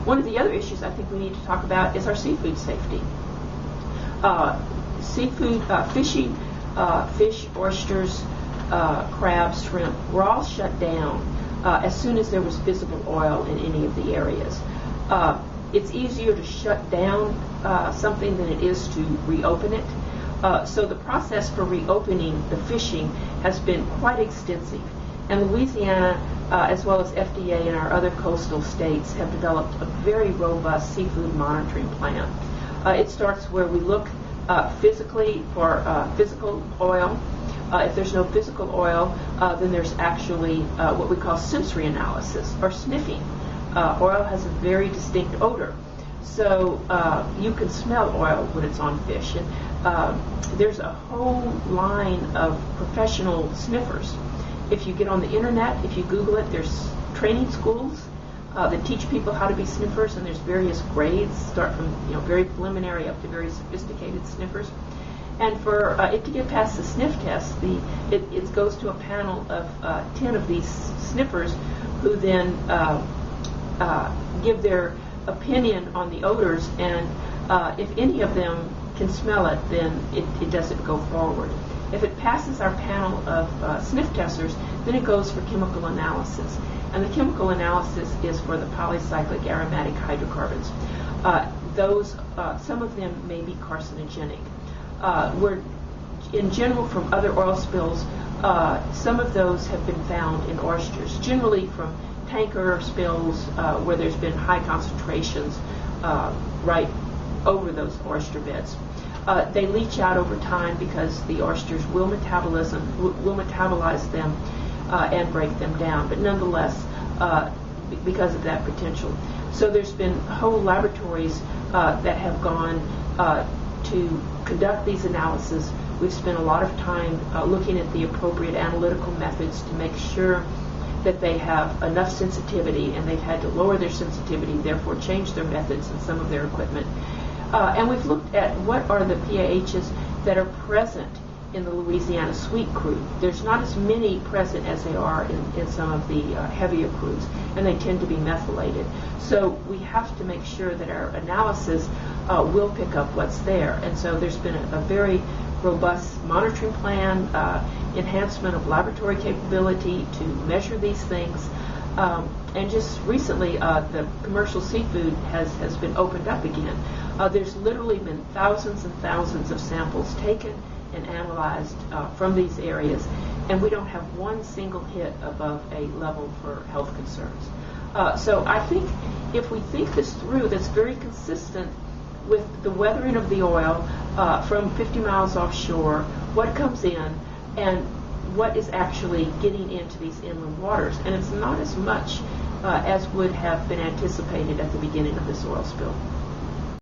One of the other issues I think we need to talk about is our seafood safety. Fishing, fish, oysters, crabs, shrimp were all shut down as soon as there was visible oil in any of the areas. It's easier to shut down something than it is to reopen it. So the process for reopening the fishing has been quite extensive. And Louisiana, as well as FDA and our other coastal states, have developed a very robust seafood monitoring plan. It starts where we look physically for physical oil. If there's no physical oil, then there's actually what we call sensory analysis, or sniffing. Oil has a very distinct odor, so you can smell oil when it's on fish. And there's a whole line of professional sniffers. If you get on the internet, if you Google it, there's training schools that teach people how to be sniffers, and there's various grades, start from very preliminary up to very sophisticated sniffers. And for it to get past the sniff test, it goes to a panel of 10 of these sniffers who then give their opinion on the odors, and if any of them can smell it, then it doesn't go forward. If it passes our panel of sniff testers, then it goes for chemical analysis. And the chemical analysis is for the polycyclic aromatic hydrocarbons. Some of them may be carcinogenic. In general, from other oil spills, some of those have been found in oysters, generally from tanker spills where there's been high concentrations right over those oyster beds. They leach out over time because the oysters will metabolize them and break them down, but nonetheless, because of that potential. So there's been whole laboratories that have gone to conduct these analyses. We've spent a lot of time looking at the appropriate analytical methods to make sure that they have enough sensitivity, and they've had to lower their sensitivity, therefore change their methods and some of their equipment. And we've looked at what are the PAHs that are present in the Louisiana sweet crude. There's not as many present as they are in some of the heavier crudes, and they tend to be methylated. So we have to make sure that our analysis will pick up what's there. And so there's been a very robust monitoring plan, enhancement of laboratory capability to measure these things. And just recently, the commercial seafood has been opened up again. There's literally been thousands and thousands of samples taken and analyzed from these areas, and we don't have one single hit above a level for health concerns. So I think if we think this through, that's very consistent with the weathering of the oil from 50 miles offshore, what comes in, and what is actually getting into these inland waters. And it's not as much as would have been anticipated at the beginning of this oil spill.